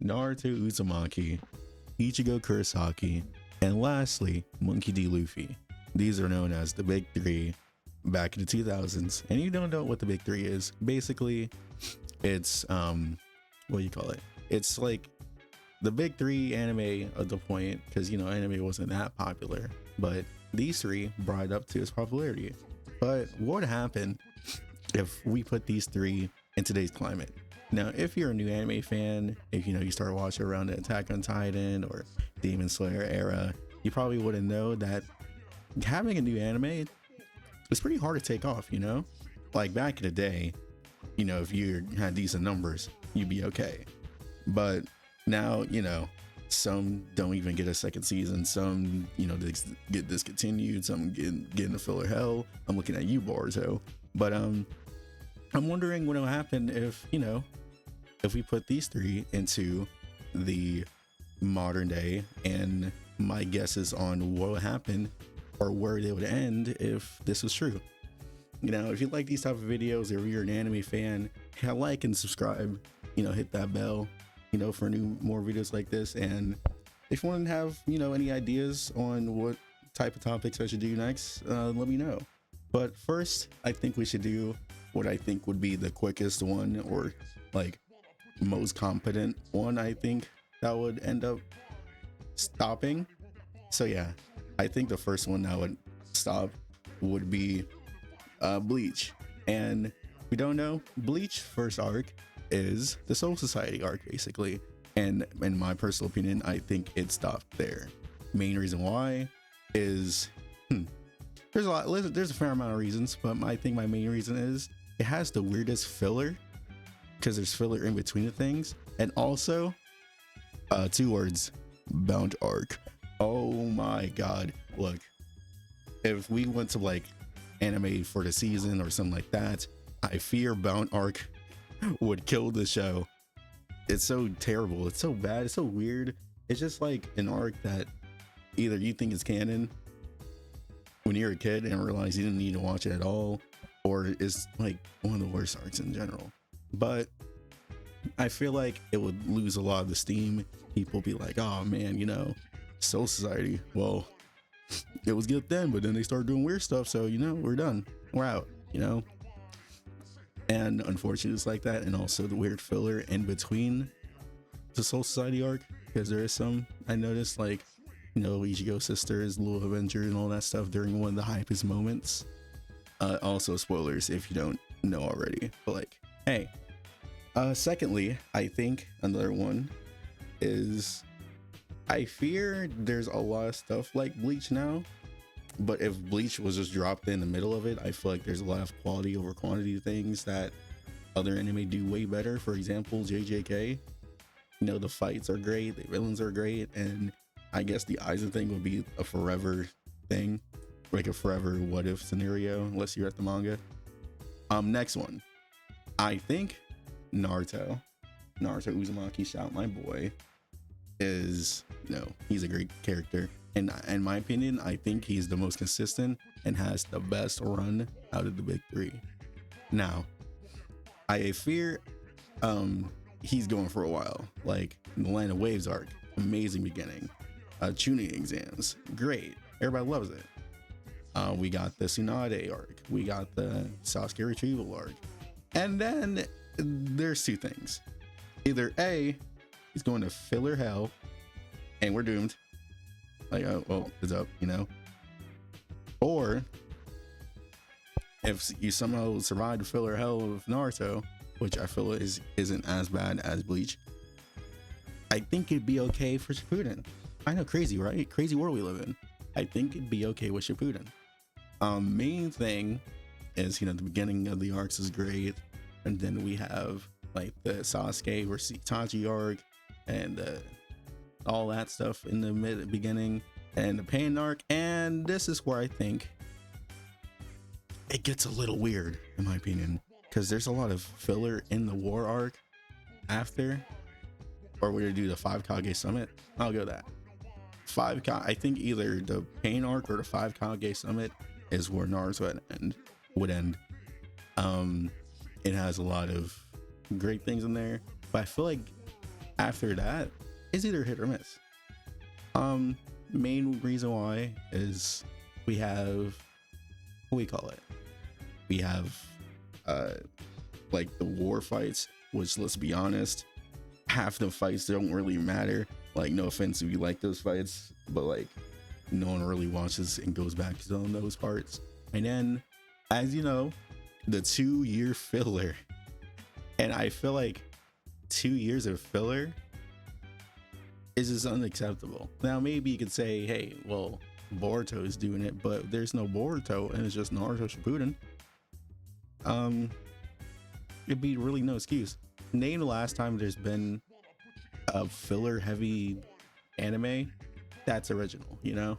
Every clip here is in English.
Naruto Uzumaki, Ichigo Kurosaki, and lastly, Monkey D. Luffy. These are known as the Big Three back in the 2000s. And you don't know what the Big Three is. Basically, it's, what do you call it? It's like the Big Three anime at the point, because, you know, anime wasn't that popular. But these three brought it up to its popularity. But what would happen if we put these three in today's climate? Now, if you're a new anime fan, if you know you start watching around the Attack on Titan or Demon Slayer era, you probably wouldn't know that having a new anime is pretty hard to take off, you know? Like back in the day, you know, if you had decent numbers, you'd be okay. But now, you know, some don't even get a second season. Some, you know, get discontinued. Some get into filler hell. I'm looking at you, Boruto. But I'm wondering what will happen if, you know, if we put these three into the modern day, and my guess is on what will happen or where they would end if this was true. You know, if you like these type of videos, or if you're an anime fan, like and subscribe, you know, hit that bell, you know, for more videos like this. And if you want to have, you know, any ideas on what type of topics I should do next, let me know. But first, I think we should do what I think would be the quickest one, or like most competent one, I think that would end up stopping. So yeah, I think the first one that would stop would be Bleach. And if we don't know, Bleach first arc is the Soul Society arc, basically. And in my personal opinion, I think it stopped there. Main reason why is there's a fair amount of reasons, but I think my main reason is it has the weirdest filler, because there's filler in between the things. And also, two words, bound arc. Oh my god. Look, if we went to like anime for the season or something like that, I fear bound arc would kill the show. It's so terrible, it's so bad, it's so weird. It's just like an arc that either you think is canon when you're a kid and realize you didn't need to watch it at all, or it's like one of the worst arcs in general. But I feel like it would lose a lot of the steam. People be like, oh man, you know, Soul Society, well, it was good then, but then they started doing weird stuff, so you know, we're done, we're out, you know. And unfortunately it's like that. And also the weird filler in between the Soul Society arc, because there is some, I noticed, like, you know, Ichigo sisters, Little Avenger and all that stuff during one of the hypest moments. Also spoilers if you don't know already, but like, hey. Secondly, I think another one is, I fear there's a lot of stuff like Bleach now, but if Bleach was just dropped in the middle of it, I feel like there's a lot of quality over quantity things that other anime do way better. For example, JJK, you know, the fights are great, the villains are great, and I guess the Aizen thing would be a forever thing, like a forever what if scenario, unless you're at the manga. Next one, I think Naruto Uzumaki, shout my boy, is, you know, he's a great character, and in my opinion, I think he's the most consistent and has the best run out of the big three. Now, I fear he's going for a while. Like the Land of Waves arc, amazing beginning. Chunin exams, great, everybody loves it. We got the Tsunade arc, we got the Sasuke retrieval arc, and then there's two things. Either A, he's going to filler hell and we're doomed, like, oh well, it's up, you know. Or if you somehow survive the filler hell of Naruto, which I feel isn't as bad as Bleach, I think it'd be okay for Shippuden. I know, crazy, right? Crazy world we live in. I think it'd be okay with Shippuden. Main thing is, you know, the beginning of the arcs is great, and then we have like the Sasuke versus Itachi arc, and all that stuff in the beginning, and the Pain arc. And this is where I think it gets a little weird, in my opinion, because there's a lot of filler in the War arc after, or we're gonna do the 5 Kage Summit. I'll go that. I think either the Pain arc or the 5 Kage Summit is where Naruto would end. It has a lot of great things in there, but I feel like After that, it's either hit or miss. Main reason why is we have, what we call it? We have like the war fights, which, let's be honest, half the fights don't really matter. Like, no offense if you like those fights, but like no one really watches and goes back to those parts. And then, as you know, the 2-year filler. And I feel like 2 years of filler is just unacceptable. Now, maybe you could say, hey, well, Boruto is doing it, but there's no Boruto and it's just Naruto Shippuden. It'd be really no excuse. Name the last time there's been a filler heavy anime that's original, you know?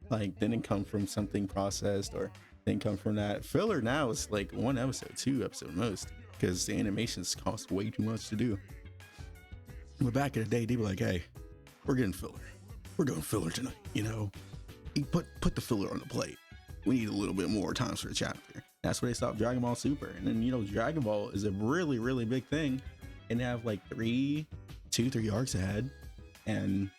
Like, didn't come from something processed or didn't come from that. Filler now is like 1 episode, 2 episode most, because the animations cost way too much to do. But back in the day, they'd be like, hey, we're getting filler. We're going filler tonight, you know? You put the filler on the plate. We need a little bit more times for the chapter. That's why they stopped Dragon Ball Super. And then, you know, Dragon Ball is a really, really big thing. And they have like 3 arcs ahead. And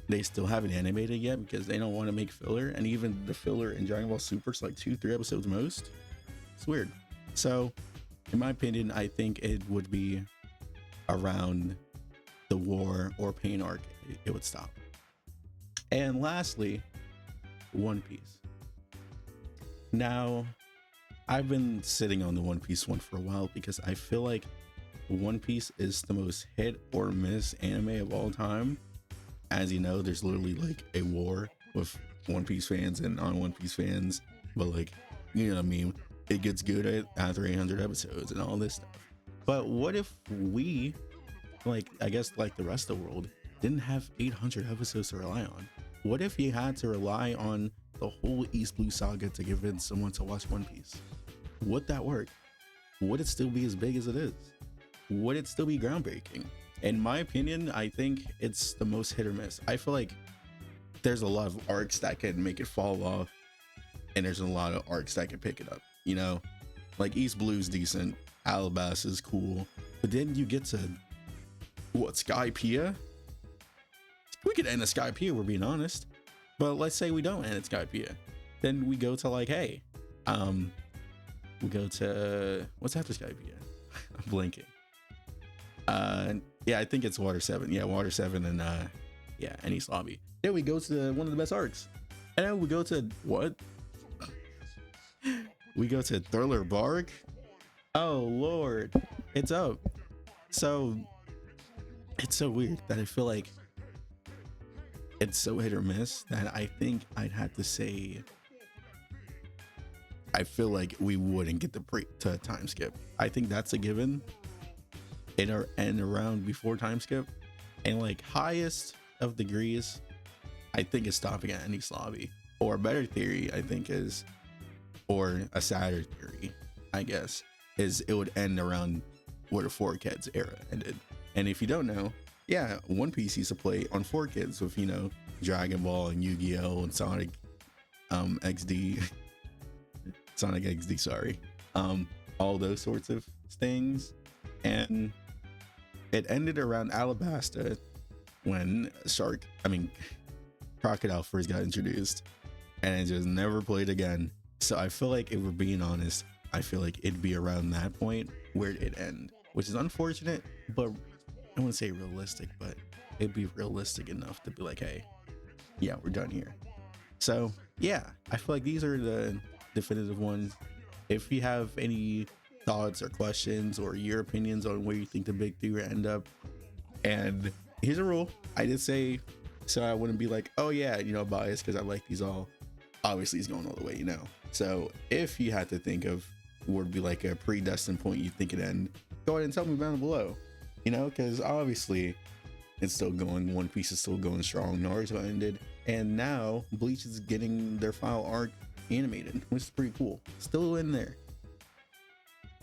they still haven't animated yet because they don't want to make filler. And even the filler in Dragon Ball Super is like 2-3 episodes most. It's weird. So, in my opinion, I think it would be around the War or Pain arc. It would stop. And lastly, One Piece. Now, I've been sitting on the One Piece one for a while because I feel like One Piece is the most hit or miss anime of all time. As you know, there's literally like a war with One Piece fans and non-One Piece fans, but like, you know what I mean? It gets good after 800 episodes and all this stuff. But what if we, like, I guess like the rest of the world, didn't have 800 episodes to rely on? What if you had to rely on the whole East Blue Saga to convince someone to watch One Piece? Would that work? Would it still be as big as it is? Would it still be groundbreaking? In my opinion, I think it's the most hit or miss. I feel like there's a lot of arcs that can make it fall off, and there's a lot of arcs that can pick it up. You know, like East Blue's decent, Alabasta is cool, but then you get to what, Skypiea? We could end a Skypiea, we're being honest. But let's say we don't end at Skypiea. Then we go to like, hey, we go to, what's after Skypiea? I'm blanking. Yeah, I think it's Water 7. Yeah, Water 7 and yeah, and East Lobby. Then we go to one of the best arcs. And then we go to what? We go to Thriller Bark. Oh Lord, it's up. So it's so weird that I feel like it's so hit or miss that I think I'd have to say I feel like we wouldn't get the time skip. I think that's a given in our end around before time skip. And like highest of degrees, I think is stopping at East Lobby. Or a better theory, I think is, or a sadder theory, I guess, is it would end around where the 4Kids era ended. And if you don't know, yeah, One Piece used to play on 4Kids with, you know, Dragon Ball and Yu-Gi-Oh! And Sonic XD. Sonic XD, sorry. All those sorts of things. And it ended around Alabasta when Crocodile first got introduced. And it just never played again. So I feel like if we're being honest, I feel like it'd be around that point where it'd end, which is unfortunate, but I wouldn't say realistic, but it'd be realistic enough to be like, hey, yeah, we're done here. So yeah, I feel like these are the definitive ones. If you have any thoughts or questions or your opinions on where you think the big three will end up, and here's a rule, I did say, so I wouldn't be like, oh yeah, you know, biased because I like these all. Obviously, it's going all the way, you know. So if you had to think of what would be like a predestined point you think it end, go ahead and tell me down below. You know, because obviously it's still going. One Piece is still going strong. Naruto ended, and now Bleach is getting their final arc animated, which is pretty cool. Still in there.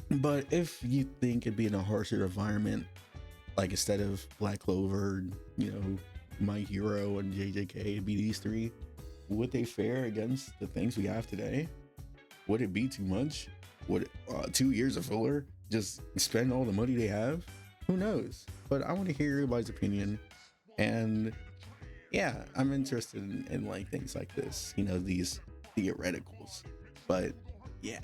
But if you think it'd be in a harsher environment, like instead of Black Clover, you know, My Hero and JJK, it'd be these three. Would they fare against the things we have today? Would it be too much? Would 2 years of filler just spend all the money they have? Who knows? But I want to hear everybody's opinion. And yeah, I'm interested in like things like this, you know, these theoreticals. But yeah,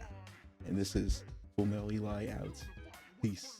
and this is Full Metal Eli out. Peace.